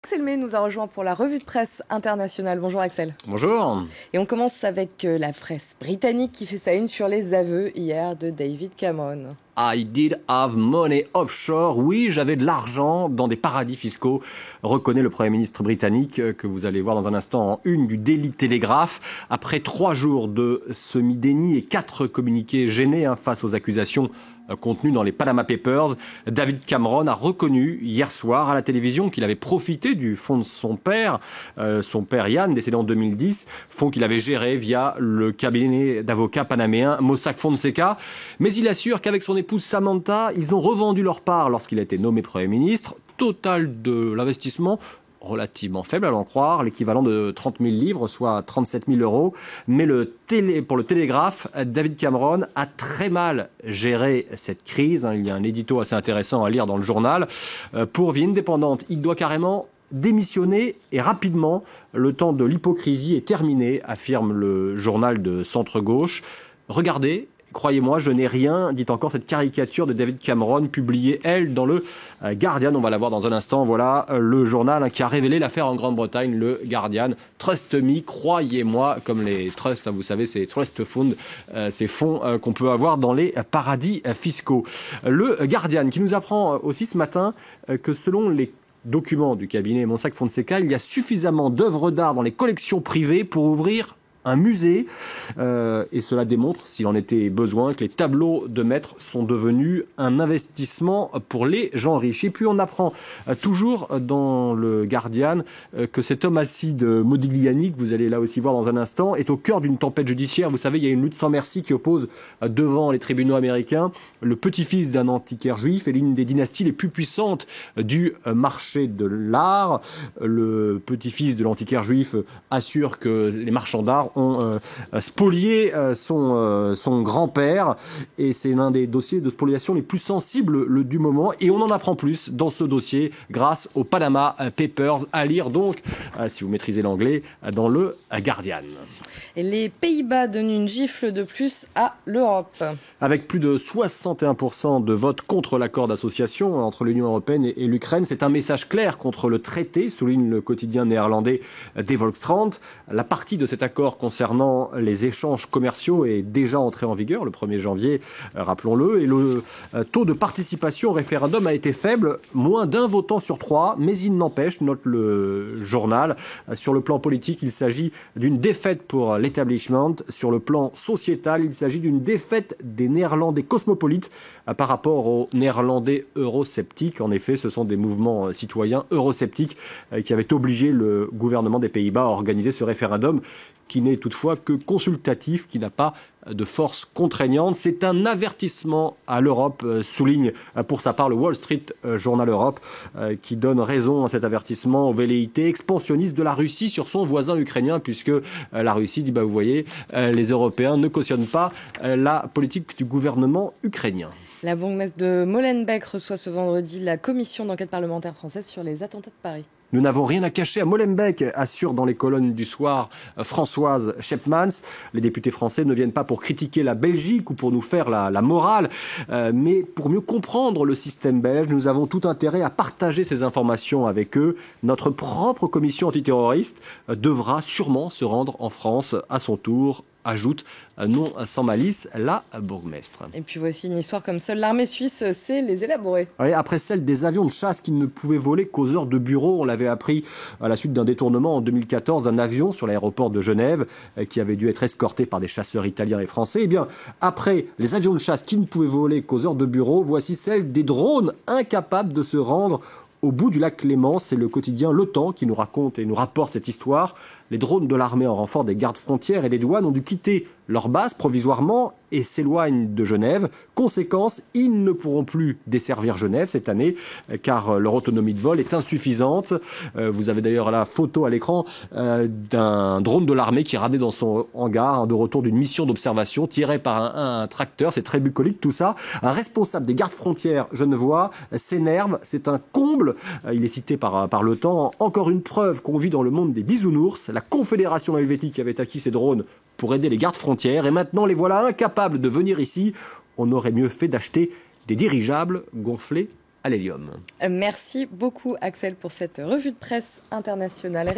Axel May nous a rejoint pour la revue de presse internationale. Bonjour Axel. Bonjour. Et on commence avec la presse britannique qui fait sa une sur les aveux hier de David Cameron. I did have money offshore. Oui, j'avais de l'argent dans des paradis fiscaux, reconnaît le Premier ministre britannique, que vous allez voir dans un instant en une du Daily Telegraph. Après 3 jours de semi-déni et 4 communiqués gênés face aux accusations contenues dans les Panama Papers, David Cameron a reconnu hier soir à la télévision qu'il avait profité du fonds de son père Ian, décédé en 2010, fonds qu'il avait géré via le cabinet d'avocats panaméen Mossack Fonseca. Mais il assure qu'avec son épouse Samantha, ils ont revendu leur part lorsqu'il a été nommé Premier ministre. Total de l'investissement relativement faible, à l'en croire, l'équivalent de 30 000 livres, soit 37 000 euros. Mais pour le Télégraphe, David Cameron a très mal géré cette crise. Il y a un édito assez intéressant à lire dans le journal. Pour Vie Indépendante, il doit carrément démissionner et rapidement. Le temps de l'hypocrisie est terminé, affirme le journal de centre-gauche. Regardez. Croyez-moi, je n'ai rien, dit encore cette caricature de David Cameron, publiée, elle, dans le Guardian. On va la voir dans un instant. Voilà le journal qui a révélé l'affaire en Grande-Bretagne, le Guardian. Trust me, croyez-moi, comme les trusts, vous savez, c'est trust fund, ces fonds qu'on peut avoir dans les paradis fiscaux. Le Guardian qui nous apprend aussi ce matin que selon les documents du cabinet Mossack Fonseca, il y a suffisamment d'œuvres d'art dans les collections privées pour ouvrir un musée, et cela démontre, s'il en était besoin, que les tableaux de maître sont devenus un investissement pour les gens riches. Et puis on apprend toujours dans le Guardian que cet homme acide Modigliani, que vous allez là aussi voir dans un instant, est au cœur d'une tempête judiciaire. Vous savez, il y a une lutte sans merci qui oppose devant les tribunaux américains le petit-fils d'un antiquaire juif et l'une des dynasties les plus puissantes du marché de l'art. Le petit-fils de l'antiquaire juif assure que les marchands d'art ont spolié son grand-père, et c'est l'un des dossiers de spoliation les plus sensibles du moment, et on en apprend plus dans ce dossier grâce aux Panama Papers, à lire donc, si vous maîtrisez l'anglais, dans le Guardian. Et les Pays-Bas donnent une gifle de plus à l'Europe. Avec plus de 61% de votes contre l'accord d'association entre l'Union européenne et l'Ukraine, c'est un message clair contre le traité, souligne le quotidien néerlandais De Volkskrant. La partie de cet accord concernant les échanges commerciaux est déjà entrée en vigueur le 1er janvier, rappelons-le, et le taux de participation au référendum a été faible, moins d'un votant sur 3, mais il n'empêche, note le journal, sur le plan politique, il s'agit d'une défaite pour l'establishment. Sur le plan sociétal, il s'agit d'une défaite des Néerlandais cosmopolites par rapport aux Néerlandais eurosceptiques. En effet, ce sont des mouvements citoyens eurosceptiques qui avaient obligé le gouvernement des Pays-Bas à organiser ce référendum, qui n'est toutefois que consultatif, qui n'a pas de force contraignante. C'est un avertissement à l'Europe, souligne pour sa part le Wall Street Journal Europe, qui donne raison à cet avertissement aux velléités expansionnistes de la Russie sur son voisin ukrainien, puisque la Russie dit, vous voyez, les Européens ne cautionnent pas la politique du gouvernement ukrainien. La bourgmestre de Molenbeek reçoit ce vendredi la commission d'enquête parlementaire française sur les attentats de Paris. Nous n'avons rien à cacher à Molenbeek, assure dans les colonnes du soir Françoise Schepmans. Les députés français ne viennent pas pour critiquer la Belgique ou pour nous faire la morale, mais pour mieux comprendre le système belge. Nous avons tout intérêt à partager ces informations avec eux. Notre propre commission antiterroriste devra sûrement se rendre en France à son tour, ajoute non sans malice la bourgmestre. Et puis voici une histoire comme seule l'armée suisse sait les élaborer. Oui, après celle des avions de chasse qui ne pouvaient voler qu'aux heures de bureau, on l'avait appris à la suite d'un détournement en 2014 d'un avion sur l'aéroport de Genève qui avait dû être escorté par des chasseurs italiens et français. Eh bien, après les avions de chasse qui ne pouvaient voler qu'aux heures de bureau, voici celle des drones incapables de se rendre au bout du lac Léman. C'est le quotidien Le Temps qui nous raconte et nous rapporte cette histoire. Les drones de l'armée en renfort des gardes frontières et des douanes ont dû quitter leur base provisoirement et s'éloignent de Genève. Conséquence, ils ne pourront plus desservir Genève cette année car leur autonomie de vol est insuffisante. Vous avez d'ailleurs la photo à l'écran d'un drone de l'armée qui est ramené dans son hangar de retour d'une mission d'observation tiré par un tracteur. C'est très bucolique tout ça. Un responsable des gardes frontières genevois s'énerve. C'est un comble. Il est cité par Le Temps. Encore une preuve qu'on vit dans le monde des bisounours. La Confédération helvétique avait acquis ces drones pour aider les gardes frontières et maintenant les voilà incapables de venir ici. On aurait mieux fait d'acheter des dirigeables gonflés à l'hélium. Merci beaucoup Axel pour cette revue de presse internationale.